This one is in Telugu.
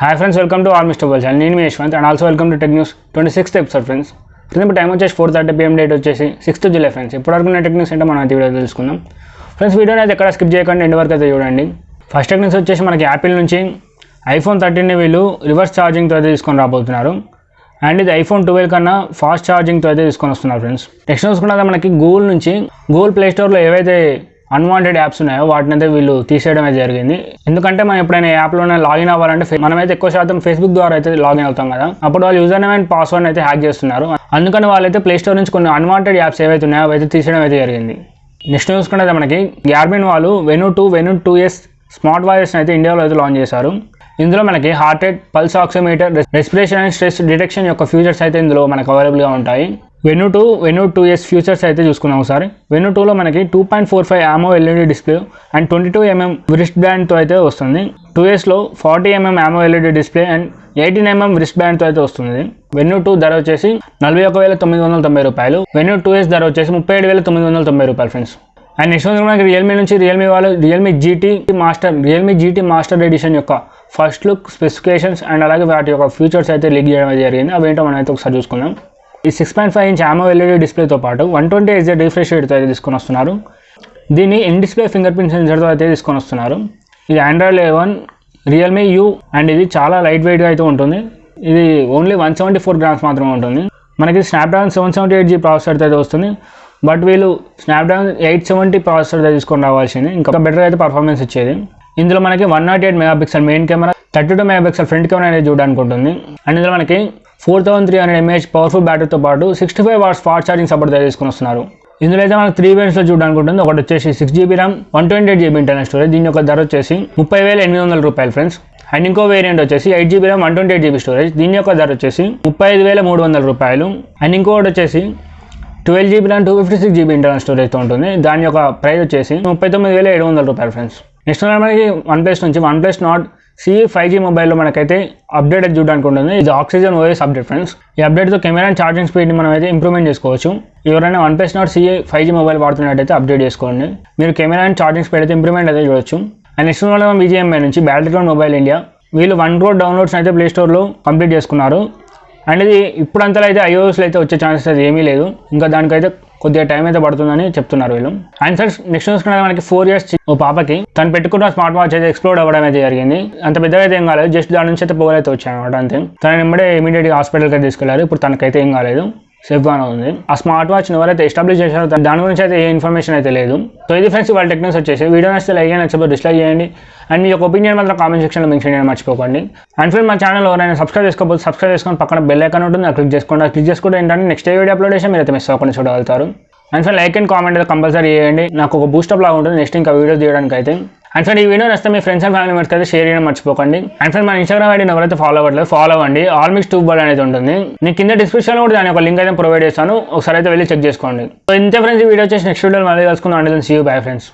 Hi friends, welcome to Almost Double channel. నేను YASHWANTH and also welcome to Technews26 episode friends. ఇప్పుడు టైం వచ్చేసి 4:30 PM డేట్ వచ్చేసి 6th July friends. ఇప్పటివరకు నా టెక్నిక్స్ ఏంటో మనం వీడియో తెలుసుకుందాం. ఫ్రెండ్స్ వీడియోని అయితే ఎక్కడ స్కిప్ చేయకండి, ఎండ్ వరకు అయితే చూడండి. ఫస్ట్ టెక్నిక్స్ వచ్చేసి మనకి యాపిల్ నుంచి iPhone 13ని వీళ్ళు రివర్స్ ఛార్జింగ్తో అయితే తీసుకొని రాబోతున్నారు. అండ్ ఇది iPhone 12 కన్నా ఫాస్ట్ ఛార్జింగ్తో అయితే తీసుకొని వస్తున్నారు ఫ్రెండ్స్. నెక్స్ట్ చూసుకున్నది మనకి గూగుల్ ప్లే స్టోర్లో ఏవైతే అన్వాంటెడ్ యాప్స్ ఉన్నాయో వాటిని అయితే వీళ్ళు తీసేయడమే జరిగింది. ఎందుకంటే మనం ఎప్పుడైనా యాప్లోనే లాగిన్ అవ్వాలంటే మనమైతే ఎక్కువ శాతం ఫేస్బుక్ ద్వారా అయితే లాగిన్ అవుతాం కదా, అప్పుడు వాళ్ళు యూజర్ నేమ్ అండ్ పాస్వర్డ్ అయితే హ్యాక్ చేస్తున్నారు. అందుకని వాళ్ళైతే ప్లే స్టోర్ నుంచి కొన్ని అన్వాంటెడ్ యాప్స్ ఏవైతే ఉన్నాయో అవైతే తీసేయడం అయితే జరిగింది. నెక్స్ట్ చూసుకుంటే మనకి గార్మిన్ వాళ్ళు Venu2S స్మార్ట్ వాచెస్ని అయితే ఇండియాలో అయితే లాంచ్ చేశారు. ఇందులో మనకి heart rate, pulse oximeter, respiration and stress detection యొక్క ఫీచర్స్ అయితే ఇందులో మనకు అవైలబుల్గా ఉంటాయి. Venu2S ఫీచర్స్ అయితే చూసుకున్నాం ఒకసారి. Venu2లో మనకి 2.45 AMOLED display and 22mm wrist బ్యాండ్తో అయితే వస్తుంది. 2Sలో 40mm AMOLED display and 18mm wrist బ్యాండ్తో అయితే వస్తుంది. Venu2 ధర వచ్చేసి 41,990 రూపాయలు. Venu2S ధర వచ్చేసి 37,990 రూపాయలు ఫ్రెండ్స్. అండ్ నెక్స్ట్ మనకి రియల్మీ నుంచి రియల్మీ GT మాస్టర్ ఎడిషన్ యొక్క ఫస్ట్ లుక్ స్పెసిఫికేషన్స్ అండ్ అలాగే వాటి యొక్క ఫీచర్స్ అయితే లీక్ చేయడం జరిగింది. అవేంటో మనం అయితే ఒకసారి చూసుకుందాం. ఈ 6.5 ఇంచ్ AMOLED డిస్ప్లేతో పాటు 120Hz రిఫ్రెష్ రేట్తో అయితే తీసుకొని వస్తున్నారు. దీన్ని ఇన్ డిస్ప్లే ఫింగర్ ప్రింట్ సెన్సర్తో అయితే తీసుకొని వస్తున్నారు. ఇది Android 11 Realme U అండ్ ఇది చాలా లైట్ వెయిట్గా అయితే ఉంటుంది. ఇది ఓన్లీ 174 grams మాత్రమే ఉంటుంది. మనకి స్నాప్డ్రాగన్ 778G ప్రాసెసర్ అయితే వస్తుంది. బట్ వీళ్ళు స్నాప్డ్రాగన్ 870 ప్రాసెసర్ తీసుకొని రావాల్సింది, ఇంకా బెటర్ అయితే పర్ఫార్మెన్స్ ఇచ్చేది. ఇందులో మనకి 108 megapixel main camera, 32 megapixel front camera అనేది చూడడానికి ఉంటుంది. అండ్ ఇందులో మనకి 4300 mAh పవర్ఫుల్ బ్యాటరీతో పాటు 65 watts ఫాస్ట్ ఛార్జింగ్ సపోర్ట్ తీసుకొని వస్తున్నారు. ఇందులో అయితే మనకి 3 వేరియంట్స్లో చూడడానికి ఉంటుంది. ఒకటి వచ్చేసి 6GB RAM, 128GB internal storage. దీని యొక్క ధర వచ్చేసి 30,800 రూపాయలు ఫ్రెండ్స్. అండ్ ఇంకో వేరియంట్ వచ్చేసి 8GB RAM, 128GB స్టోరేజ్. దీని యొక్క ధర వచ్చేసి 35,300 రూపాయలు. అండ్ ఇంకొకటి వచ్చేసి 12GB RAM, 256GB ఇంటర్నల్ స్టోరేజ్తో ఉంటుంది. దాని యొక్క ప్రైస్ వచ్చేసి 39,700 రూపాయలు ఫ్రెండ్స్. నెక్స్ట్ మనకి OnePlus నుంచి Oneplus Nord CE 5G మొబైల్లో మనకైతే అప్డేట్ అయితే చూడడానికి ఉంటుంది. ఇది ఆక్సిజన్ OS అప్డేట్ ఫ్రెండ్స్. ఈ అప్డేట్తో కెమెరా అండ్ ఛార్జింగ్ స్పీడ్ని మనం అయితే ఇంప్రూవ్మెంట్ చేసుకోవచ్చు. ఎవరైనా OnePlus Nord CE 5G mobile వాడుతున్నట్టయితే అప్డేట్ చేసుకోండి. మీరు కెమెరా అండ్ ఛార్జింగ్ స్పీడ్ అయితే ఇంప్రూవ్మెంట్ అయితే చూడొచ్చు. అండ్ నెక్స్ట్ BGMI నుంచి బ్యాటరీ మొబైల్ ఇండియా వీళ్ళు 1 crore డౌన్లోడ్స్ అయితే ప్లే స్టోర్లో కంప్లీట్ చేసుకున్నారు. అండ్ ఇది ఇప్పుడంతా అయితే iOSలో అయితే వచ్చే ఛాన్సెస్ అయితే ఏమీ లేదు, ఇంకా దానికైతే కొద్దిగా టైం అయితే పడుతుందని చెప్తున్నారు వీళ్ళు. అండ్ సార్ నెక్స్ట్ చూసుకున్నది మనకి 4 years ఓ పాపకి తను పెట్టుకున్న స్మార్ట్ వాచ్ అయితే ఎక్స్ప్లోడ్ అవ్వడం అయితే జరిగింది. అంత పెద్దగా అయితే ఏం కాలేదు, జస్ట్ దాని నుంచి అయితే పొగలైతే వచ్చాయి అనమాట అంతే. తను వెంబడే ఇమీడియట్గా హాస్పిటల్కి అయితే తీసుకెళ్లారు. ఇప్పుడు తనకైతే ఏం కాలేదు, సేఫ్గానే ఉంది. ఆ స్మార్ట్ వాచ్ని ఎవరైతే ఎస్టాబ్లిష్ చేశారో దాని గురించి అయితే ఏ ఇన్ఫర్మేషన్ అయితే లేదు. సో ఇది ఫ్రెండ్స్ వాళ్ళ టెక్నిక్స్ వచ్చేసి. వీడియో నచ్చితే లైక్ చేయండి, నచ్చకపోతే డిస్లైక్ చేయండి. అండ్ మీ యొక్క ఒపీనియన్ మాత్రం కామెంట్ సెక్షన్లో మెన్షన్ చేయడం మర్చిపోకండి. అండ్ ఫ్రెండ్స్ మా ఛానల్ ఎవరైనా సబ్స్క్రైబ్ చేసుకోకపోతే సబ్స్క్రైబ్ చేసుకొని పక్కన బెల్ ఐకాన్ ఉంటుంది, క్లిక్ చేసుకోండి. క్లిక్ చేసుకుంటే ఏంటంటే నెక్స్ట్ వీడియో అప్లోడ్ చేసి మీరు అయితే మిస్ అవ్వకుండా చూడగలుగుతారు. And friend like and comment అయితే కంపల్సరీ చేయండి, నాకు ఒక బూస్టప్ లాగా ఉంటుంది నెక్స్ట్ ఇంకా వీడియో తీయడానికి అయితే. అండ్ ఫ్రెండ్ ఈ వీడియో నచ్చితే మీ ఫ్రెండ్స్ అండ్ ఫ్యామిలీ మెంబర్స్ అయితే షేర్ చేయడం మర్చిపోకండి. అండ్ ఫ్రెండ్ మన ఇన్స్టాగ్రామ్ ఐడిని ఎవరైతే ఫాలో అవ్వట్లేదు ఫాలో అవ్వండి. ఆల్మిక్స్ ట్యూబ్ అనేది ఉంటుంది, నేను కింద డిస్క్రిప్షన్లో కూడా దాని ఒక లింక్ అయితే ప్రొవైడ్ చేస్తాను, ఒకసారి అయితే వెళ్ళి చెక్ చేసుకోండి. సో ఇంతే ఫ్రెండ్స్, ఈ వీడియో వచ్చేసి నెక్స్ట్ వీడియోలో మళ్ళీ కలుసుకుందాం. And see you, bye friends.